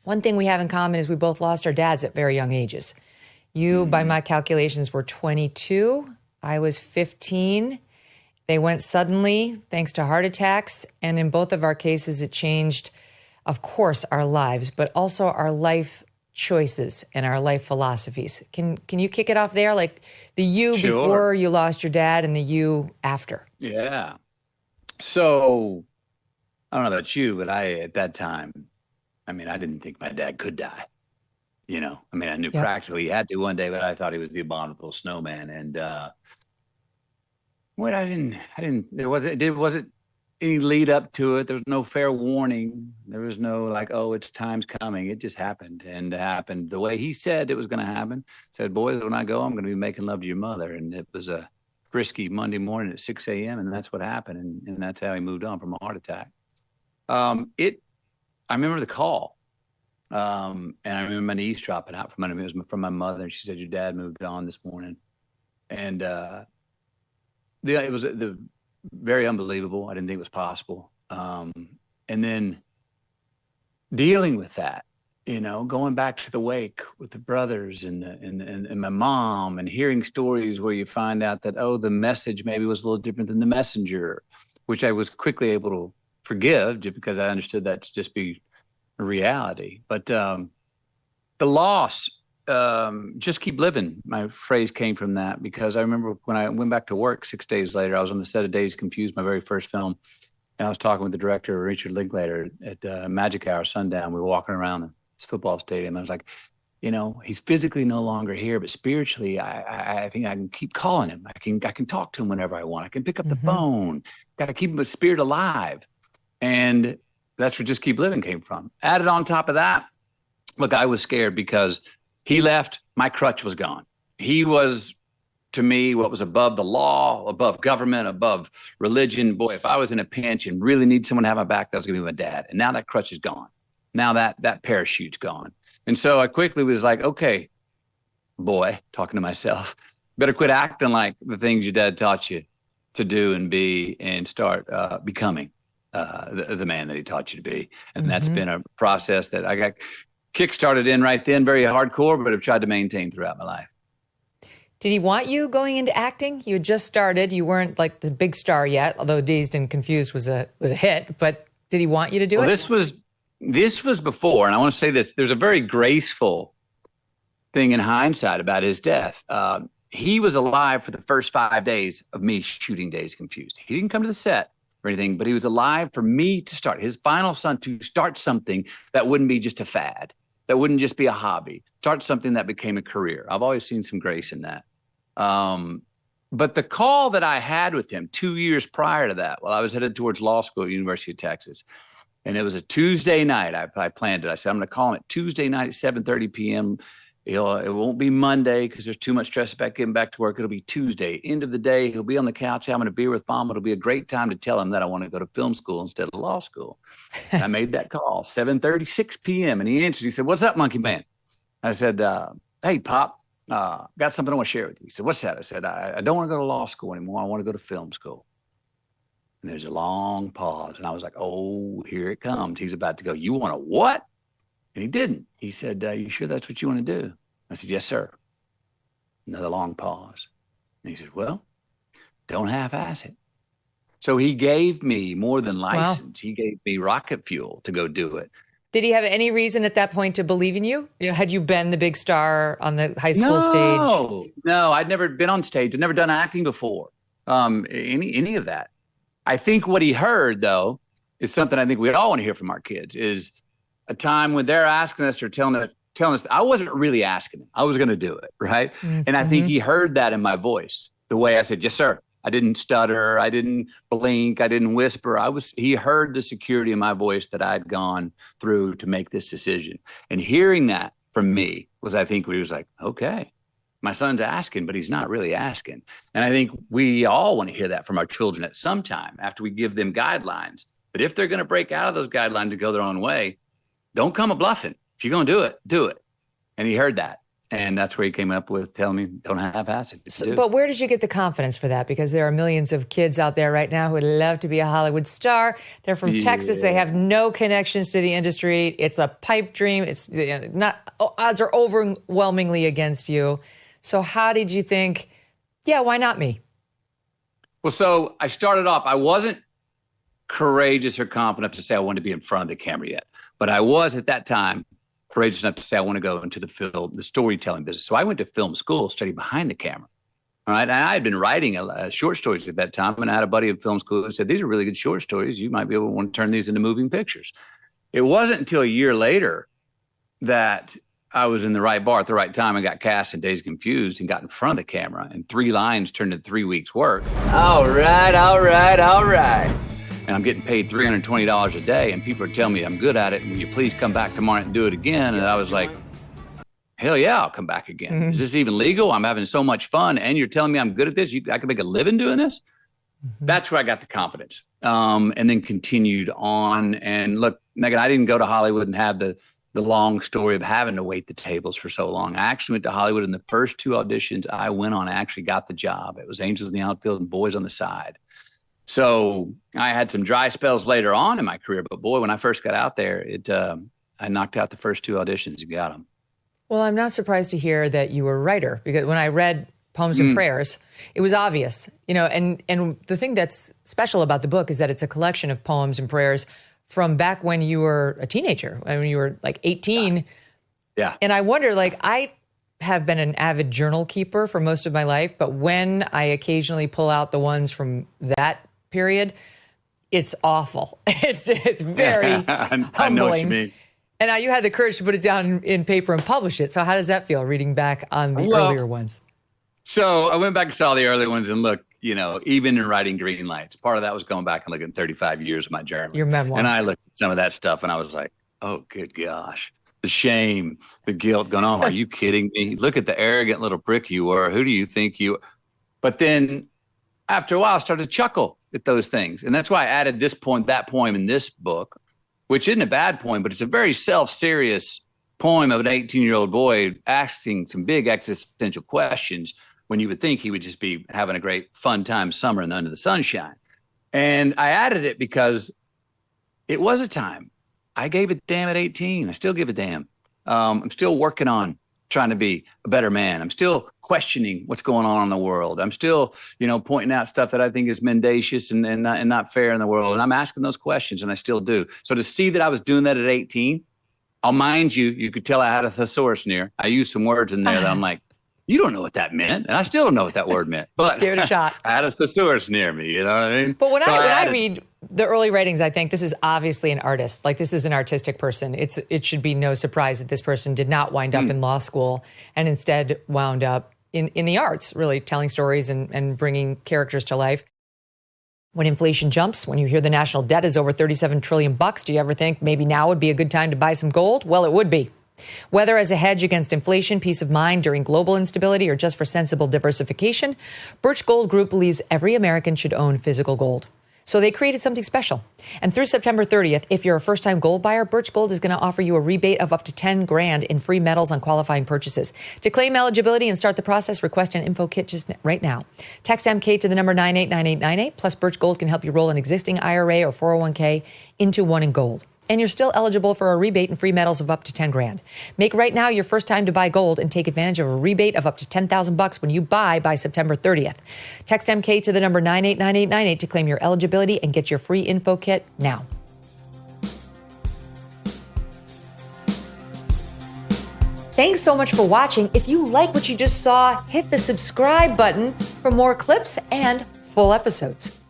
One thing we have in common is we both lost our dads at very young ages. You, by my calculations, were 22. I was 15. They went suddenly, thanks to heart attacks. And in both of our cases, it changed, of course, our lives, but also our life choices and our life philosophies. Can you kick it off there? Like the you Sure. before you lost your dad and the you after. Yeah. So I don't know about you, but at that time, I mean, I didn't think my dad could die. I mean, I knew Yep. practically he had to one day, but I thought he was the abominable snowman. And there wasn't any lead up to it. There was no fair warning. There was no like, oh, it's time's coming. It just happened, and it happened the way he said it was going to happen. Said, boys, when I go, I'm going to be making love to your mother. And it was a frisky Monday morning at 6 a.m. And that's what happened. And that's how he moved on from a heart attack. I remember the call. And I remember my niece dropping out from under me. It was from my mother. And she said, your dad moved on this morning. And it was very unbelievable. I didn't think it was possible. And then dealing with that, going back to the wake with the brothers and my mom, and hearing stories where you find out that, oh, the message maybe was a little different than the messenger, which I was quickly able to forgive just because I understood that to just be a reality. But the loss, just keep living. My phrase came from that because I remember when I went back to work 6 days later, I was on the set of Dazed Confused, my very first film. And I was talking with the director, Richard Linklater, at Magic Hour Sundown. We were walking around this football stadium. I was like, he's physically no longer here, but spiritually, I think I can keep calling him. I can talk to him whenever I want. I can pick up the phone. Got to keep him with spirit alive. And that's where Just Keep Living came from. Added on top of that, look, I was scared because he left, my crutch was gone. He was, to me, what was above the law, above government, above religion. Boy, if I was in a pinch and really need someone to have my back, that was gonna be my dad. And now that crutch is gone. Now that parachute's gone. And so I quickly was like, okay, boy, talking to myself, better quit acting like the things your dad taught you to do and be, and start becoming the man that he taught you to be. And that's been a process that I got kickstarted in right then, very hardcore, but I've tried to maintain throughout my life. Did he want you going into acting? You had just started. You weren't like the big star yet, although Dazed and Confused was a hit. But did he want you to do it? This was before, and I want to say this. There's a very graceful thing in hindsight about his death. He was alive for the first 5 days of me shooting Dazed Confused. He didn't come to the set or anything, but he was alive for me to start, his final son, to start something that wouldn't be just a fad, that wouldn't just be a hobby, start something that became a career. I've always seen some grace in that. But the call that I had with him 2 years prior to that, while I was headed towards law school at University of Texas, and it was a Tuesday night, I planned it. I said, I'm going to call him at Tuesday night at 7:30 p.m. It won't be Monday because there's too much stress about getting back to work. It'll be Tuesday. End of the day, he'll be on the couch having a beer with Mom. It'll be a great time to tell him that I want to go to film school instead of law school. And I made that call, 7:36 p.m. And he answered. He said, what's up, Monkey Man? I said, hey, Pop, got something I want to share with you. He said, what's that? I said, I don't want to go to law school anymore. I want to go to film school. And there's a long pause. And I was like, oh, here it comes. He's about to go, you want to what? And he didn't. He said, you sure that's what you want to do? I said, yes, sir. Another long pause. And he said, well, don't half-ass it. So he gave me more than license. Wow. He gave me rocket fuel to go do it. Did he have any reason at that point to believe in you? Had you been the big star on the high school stage? No, I'd never been on stage. I'd never done acting before, any of that. I think what he heard, though, is something I think we all want to hear from our kids, is a time when they're asking us or telling us, I wasn't really asking him. I was going to do it, right? Mm-hmm. And I think he heard that in my voice, the way I said, yes, sir. I didn't stutter. I didn't blink. I didn't whisper. He heard the security in my voice that I'd gone through to make this decision. And hearing that from me was, I think, he was like, okay, my son's asking, but he's not really asking. And I think we all want to hear that from our children at some time after we give them guidelines. But if they're going to break out of those guidelines and go their own way, don't come a bluffing. If you're going to do it, do it. And he heard that. And that's where he came up with telling me, don't half-ass it. But where did you get the confidence for that? Because there are millions of kids out there right now who would love to be a Hollywood star. They're from Texas. They have no connections to the industry. It's a pipe dream. It's odds are overwhelmingly against you. So how did you think, yeah, why not me? Well, so I started off, I wasn't courageous or confident to say I wanted to be in front of the camera yet. But I was at that time courageous enough to say I want to go into the storytelling business. So I went to film school, studied behind the camera. All right. And I had been writing short stories at that time. And I had a buddy in film school who said, these are really good short stories. You might be able to want to turn these into moving pictures. It wasn't until a year later that I was in the right bar at the right time and got cast in Dazed and Confused and got in front of the camera, and 3 lines turned into 3 weeks' work. All right. And I'm getting paid $320 a day, and people are telling me I'm good at it. And will you please come back tomorrow and do it again? And I was like, hell yeah, I'll come back again. Mm-hmm. Is this even legal? I'm having so much fun. And you're telling me I'm good at this? I can make a living doing this? Mm-hmm. That's where I got the confidence. And then continued on. And look, Megyn, I didn't go to Hollywood and have the long story of having to wait the tables for so long. I actually went to Hollywood, and the first 2 auditions I went on, I actually got the job. It was Angels in the Outfield and Boys on the Side. So I had some dry spells later on in my career, but boy, when I first got out there, I knocked out the first 2 auditions and got them. Well, I'm not surprised to hear that you were a writer, because when I read Poems and Prayers, it was obvious, and the thing that's special about the book is that it's a collection of poems and prayers from back when you were a teenager, when you were like 18. Yeah. And I wonder, I have been an avid journal keeper for most of my life, but when I occasionally pull out the ones from that period, it's awful. It's very humbling. I know what you mean. And now you had the courage to put it down in paper and publish it. So how does that feel, reading back on the earlier ones? So I went back and saw the early ones, and look, even in writing Green Lights, part of that was going back and looking at 35 years of my journey. Your memoir. And I looked at some of that stuff and I was like, oh, good gosh. The shame, the guilt going on. Are you kidding me? Look at the arrogant little prick you were. Who do you think you? But then after a while, I started to chuckle at those things. And that's why I added that poem in this book, which isn't a bad poem, but it's a very self-serious poem of an 18-year-old boy asking some big existential questions when you would think he would just be having a great fun time summer and under the sunshine. And I added it because it was a time. I gave a damn at 18. I still give a damn. I'm still working on trying to be a better man. I'm still questioning what's going on in the world. I'm still, pointing out stuff that I think is mendacious and not fair in the world. And I'm asking those questions, and I still do. So to see that I was doing that at 18, I'll mind you could tell I had a thesaurus near. I used some words in there that I'm like, you don't know what that meant. And I still don't know what that word meant. But give it a shot. I had a thesaurus near me, you know what I mean? But when I read the early writings, I think this is obviously an artist. Like, this is an artistic person. It should be no surprise that this person did not wind up in law school and instead wound up in the arts, really telling stories and bringing characters to life. When inflation jumps, when you hear the national debt is over $37 trillion, do you ever think maybe now would be a good time to buy some gold? Well, it would be. Whether as a hedge against inflation, peace of mind during global instability, or just for sensible diversification, Birch Gold Group believes every American should own physical gold. So they created something special. And through September 30th, if you're a first-time gold buyer, Birch Gold is going to offer you a rebate of up to $10,000 in free metals on qualifying purchases. To claim eligibility and start the process, request an info kit just right now. Text MK to the number 989898. Plus, Birch Gold can help you roll an existing IRA or 401k into one in gold. And you're still eligible for a rebate and free metals of up to $10,000. Make right now your first time to buy gold and take advantage of a rebate of up to $10,000 when you buy by September 30th. Text MK to the number 989898 to claim your eligibility and get your free info kit now. Thanks so much for watching. If you like what you just saw, hit the subscribe button for more clips and full episodes.